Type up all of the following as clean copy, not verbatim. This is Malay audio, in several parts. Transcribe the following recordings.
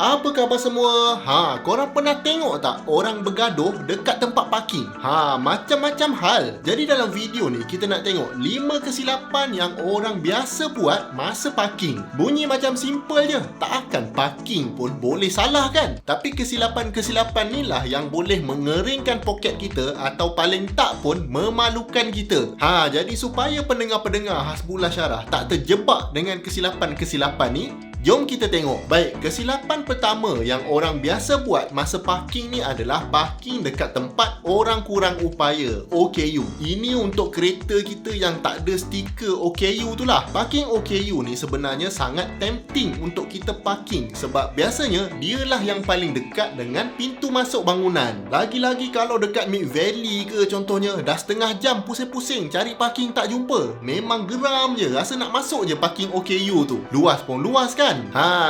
Apa khabar semua? Korang pernah tengok tak orang bergaduh dekat tempat parking? Macam-macam hal. Jadi dalam video ni kita nak tengok 5 kesilapan yang orang biasa buat masa parking. Bunyi macam simple je. Tak akan parking pun boleh salah kan? Tapi kesilapan-kesilapan ni lah yang boleh mengeringkan poket kita atau paling tak pun memalukan kita. Jadi supaya pendengar-pendengar Hasbullah Syarah tak terjebak dengan kesilapan-kesilapan ni, jom kita tengok. Baik, kesilapan pertama yang orang biasa buat masa parking ni adalah parking dekat tempat orang kurang upaya, OKU. Ini untuk kereta kita yang tak ada stiker OKU tu lah. Parking OKU ni sebenarnya sangat tempting untuk kita parking sebab biasanya dialah yang paling dekat dengan pintu masuk bangunan. Lagi-lagi kalau dekat Mid Valley ke contohnya, dah setengah jam pusing-pusing cari parking tak jumpa. Memang geram je, rasa nak masuk je parking OKU tu. Luas pun luas kan?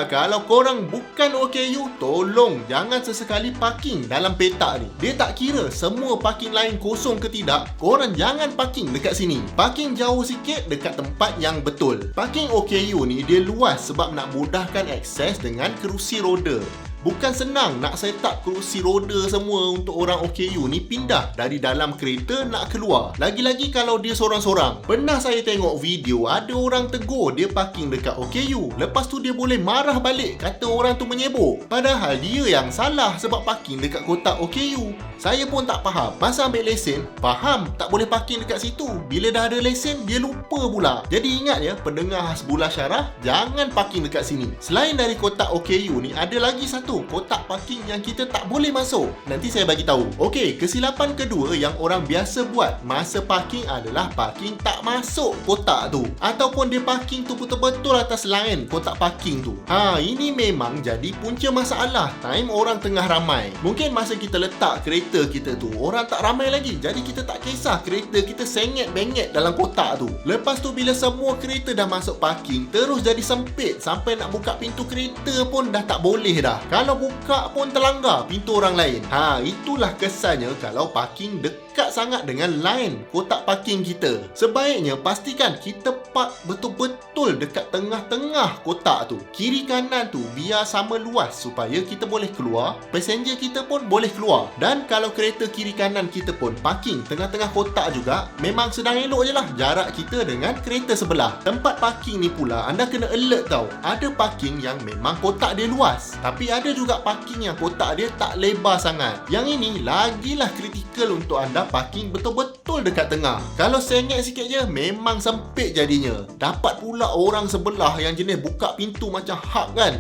Kalau korang bukan OKU, tolong jangan sesekali parking dalam petak ni. Dia tak kira semua parking lain kosong ke tidak, korang jangan parking dekat sini. Parking jauh sikit dekat tempat yang betul. Parking OKU ni dia luas sebab nak mudahkan akses dengan kerusi roda. Bukan senang nak set up kerusi roda semua untuk orang OKU ni pindah dari dalam kereta nak keluar. Lagi-lagi kalau dia sorang-sorang. Pernah saya tengok video ada orang tegur dia parking dekat OKU. Lepas tu dia boleh marah balik kata orang tu menyebok. Padahal dia yang salah sebab parking dekat kotak OKU. Saya pun tak faham. Masa ambil lesen, faham tak boleh parking dekat situ. Bila dah ada lesen, dia lupa pula. Jadi ingat ya, pendengar Hasbullah Syarah, jangan parking dekat sini. Selain dari kotak OKU ni, ada lagi satu kotak parking yang kita tak boleh masuk. Nanti saya bagi tahu. Okey, kesilapan kedua yang orang biasa buat masa parking adalah parking tak masuk kotak tu. Ataupun dia parking tu betul-betul atas line kotak parking tu. Ini memang jadi punca masalah time orang tengah ramai. Mungkin masa kita letak kereta kita tu, orang tak ramai lagi. Jadi kita tak kisah kereta kita sengit-bengit dalam kotak tu. Lepas tu bila semua kereta dah masuk parking, terus jadi sempit sampai nak buka pintu kereta pun dah tak boleh dah. Kalau buka pun terlanggar pintu orang lain. Itulah kesannya kalau parking dekat sangat dengan line kotak parking kita. Sebaiknya pastikan kita park betul-betul dekat tengah-tengah kotak tu. Kiri kanan tu biar sama luas supaya kita boleh keluar, passenger kita pun boleh keluar. Dan kalau kereta kiri kanan kita pun parking tengah-tengah kotak juga, memang sedang elok je lah jarak kita dengan kereta sebelah. Tempat parking ni pula anda kena alert tau. Ada parking yang memang kotak dia luas, tapi ada juga parking yang kotak dia tak lebar sangat. Yang ini lagilah kritikal untuk anda parking betul-betul dekat tengah. Kalau sengit sikit je, memang sempit jadinya. Dapat pula orang sebelah yang jenis buka pintu macam hak kan.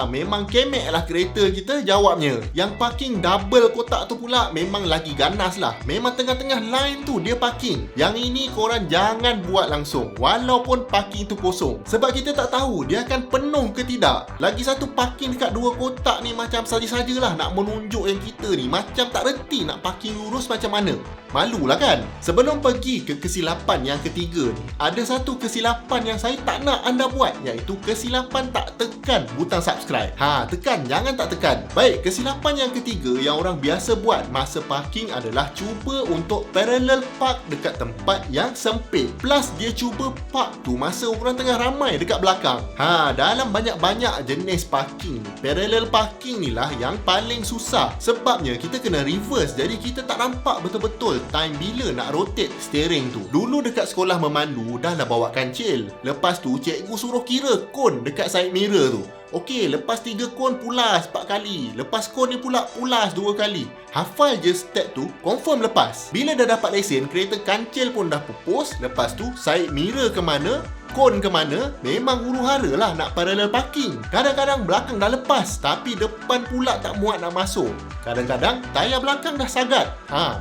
Memang kemek lah kereta kita jawabnya. Yang parking double kotak tu pula memang lagi ganas lah. Memang tengah-tengah line tu dia parking. Yang ini korang jangan buat langsung walaupun parking tu kosong, sebab kita tak tahu dia akan penuh ke tidak. Lagi satu, parking dekat dua kotak ni macam saja-sajalah nak menunjuk yang kita ni macam tak reti nak parking lurus macam mana. Malulah kan? Sebelum pergi ke kesilapan yang ketiga ni, ada satu kesilapan yang saya tak nak anda buat, iaitu kesilapan tak tekan butang subscribe. Tekan, jangan tak tekan. Baik, kesilapan yang ketiga yang orang biasa buat masa parking adalah cuba untuk parallel park dekat tempat yang sempit. Plus dia cuba park tu masa orang tengah ramai dekat belakang. Dalam banyak-banyak jenis parking ni, parallel parking ni lah yang paling susah. Sebabnya kita kena reverse, jadi kita tak nampak betul-betul time bila nak rotate steering tu. Dulu dekat sekolah memandu dah lah bawa kancil. Lepas tu cikgu suruh kira kon dekat side mirror tu. Okey, lepas 3 kon pulas 4 kali. Lepas kon ni pula pulas 2 kali. Hafal je step tu, confirm lepas. Bila dah dapat lesen, kereta kancil pun dah pupus. Lepas tu side mirror ke mana, kon ke mana, memang huru-hara lah nak parallel parking. Kadang-kadang belakang dah lepas, tapi depan pula tak muat nak masuk. Kadang-kadang tayar belakang dah sagat.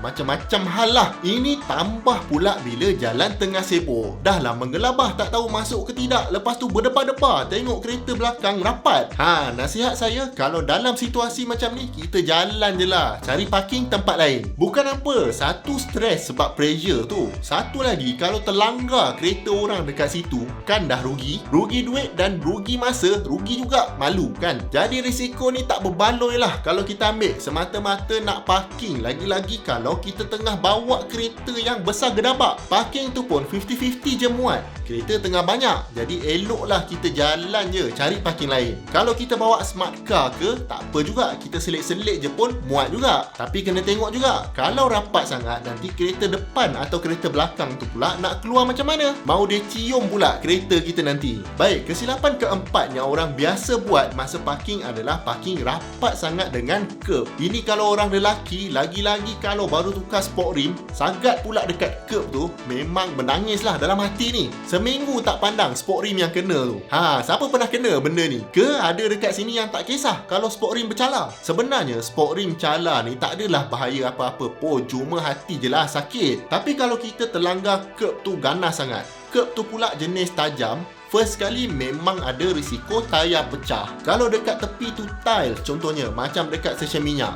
Macam-macam hal lah. Ini tambah pula bila jalan tengah sibuk. Dah lah menggelabah tak tahu masuk ke tidak. Lepas tu berdebar-debar tengok kereta belakang rapat. Nasihat saya, kalau dalam situasi macam ni, kita jalan je lah, cari parking tempat lain. Bukan apa, satu stres sebab pressure tu. Satu lagi, kalau terlanggar kereta orang dekat situ, tu kan dah rugi duit dan rugi masa, rugi juga malu kan. Jadi risiko ni tak berbaloi lah kalau kita ambil semata-mata nak parking, lagi-lagi kalau kita tengah bawa kereta yang besar gedabak. Parking tu pun 50-50 je muat. Kereta tengah banyak, jadi eloklah kita jalan je cari parking lain. Kalau kita bawa smart car ke, tak apa juga, kita selit-selit je pun muat juga. Tapi kena tengok juga, kalau rapat sangat nanti kereta depan atau kereta belakang tu pula nak keluar macam mana? Mau dia cium pula kereta kita nanti. Baik, kesilapan keempat yang orang biasa buat masa parking adalah parking rapat sangat dengan curb. Ini kalau orang lelaki, lagi-lagi kalau baru tukar sport rim, sangat pula dekat curb tu, memang menangislah dalam hati ni. Seminggu tak pandang sport rim yang kena tu. Siapa pernah kena benda ni? Ke ada dekat sini yang tak kisah kalau sport rim bercala? Sebenarnya sport rim cala ni tak adalah bahaya apa-apa pun, cuma hati je lah sakit. Tapi kalau kita terlanggar curb tu ganas sangat, curb tu pula jenis tajam, first kali memang ada risiko tayar pecah. Kalau dekat tepi tu tile, contohnya macam dekat stesen minyak,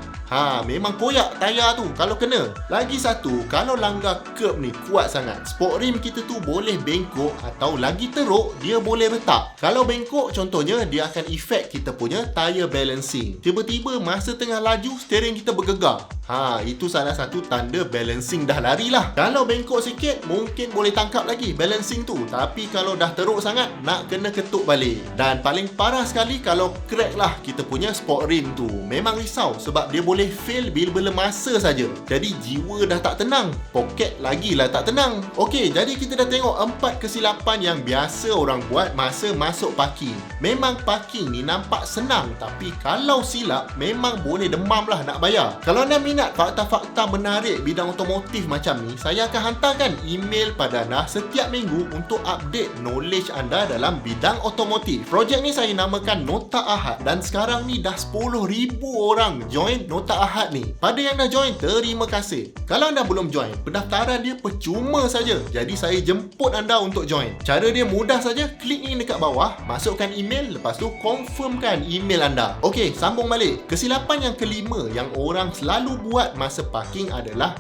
memang koyak tayar tu kalau kena. Lagi satu, kalau langgar curb ni kuat sangat, sport rim kita tu boleh bengkok atau lagi teruk, dia boleh retak. Kalau bengkok contohnya, dia akan efek kita punya tayar balancing. Tiba-tiba masa tengah laju, steering kita bergegar. Itu salah satu tanda balancing dah lari lah. Kalau bengkok sikit, mungkin boleh tangkap lagi balancing tu. Tapi kalau dah teruk sangat, nak kena ketuk balik. Dan paling parah sekali kalau crack lah kita punya sport rim tu. Memang risau sebab dia boleh fail bila-bila masa saja. Jadi jiwa dah tak tenang, poket lagilah tak tenang. Okey, jadi kita dah tengok 4 kesilapan yang biasa orang buat masa masuk parking. Memang parking ni nampak senang, tapi kalau silap memang boleh demam lah nak bayar. Kalau anda minat fakta-fakta menarik bidang otomotif macam ni, saya akan hantarkan email pada anda setiap minggu untuk update knowledge anda dalam bidang otomotif. Projek ni saya namakan Nota Ahad dan sekarang ni dah 10,000 orang join Nota Ahad ni. Pada yang dah join, terima kasih. Kalau anda belum join, pendaftaran dia percuma saja. Jadi saya jemput anda untuk join. Cara dia mudah saja, klik link dekat bawah, masukkan email, lepas tu confirmkan email anda. Okey, sambung balik. Kesilapan yang kelima yang orang selalu buat masa parking adalah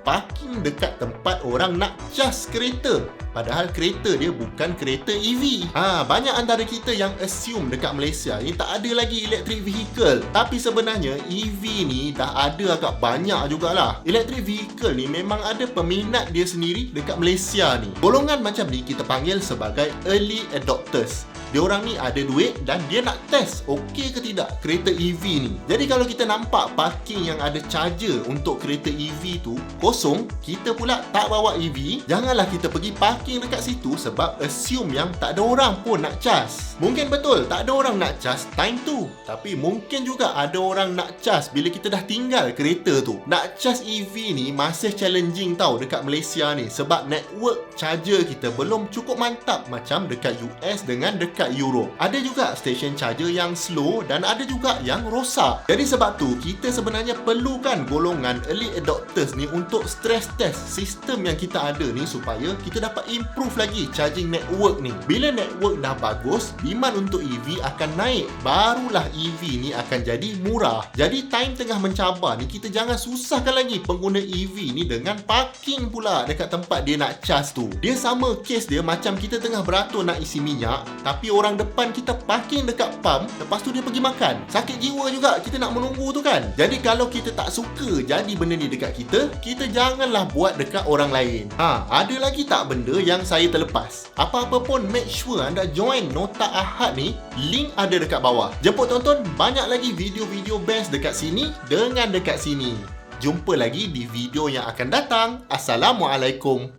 parking dekat tempat orang nak cas kereta. Padahal kereta dia bukan kereta EV. Banyak antara kita yang assume dekat Malaysia ni tak ada lagi electric vehicle. Tapi sebenarnya EV ni dah ada agak banyak jugalah. Electric vehicle ni memang ada peminat dia sendiri dekat Malaysia ni. Golongan macam ni kita panggil sebagai early adopters. Diorang ni ada duit dan dia nak test okey ke tidak kereta EV ni. Jadi kalau kita nampak parking yang ada charger untuk kereta EV tu kosong, kita pula tak bawa EV, janganlah kita pergi parking dekat situ sebab assume yang tak ada orang pun nak cas. Mungkin betul tak ada orang nak cas time tu, tapi mungkin juga ada orang nak cas bila kita dah tinggal kereta tu. Nak cas EV ni masih challenging tau dekat Malaysia ni sebab network charger kita belum cukup mantap macam dekat US dengan dekat Europe. Ada juga station charger yang slow dan ada juga yang rosak. Jadi sebab tu kita sebenarnya perlukan golongan early adopters ni untuk stress test sistem yang kita ada ni supaya kita dapat improve lagi charging network ni. Bila network dah bagus, demand untuk EV akan naik. Barulah EV ni akan jadi murah. Jadi time tengah mencabar ni, kita jangan susahkan lagi pengguna EV ni dengan parking pula dekat tempat dia nak cas tu. Dia sama case dia macam kita tengah beratur nak isi minyak, tapi orang depan kita parking dekat pump, lepas tu dia pergi makan. Sakit jiwa juga kita nak menunggu tu kan. Jadi kalau kita tak suka jadi benda ni dekat kita, kita janganlah buat dekat orang lain. Ada lagi tak benda yang saya terlepas? Apa-apa pun make sure anda join Nota Ahad ni, link ada dekat bawah. Jemput tonton banyak lagi video-video best dekat sini dengan dekat sini. Jumpa lagi di video yang akan datang. Assalamualaikum.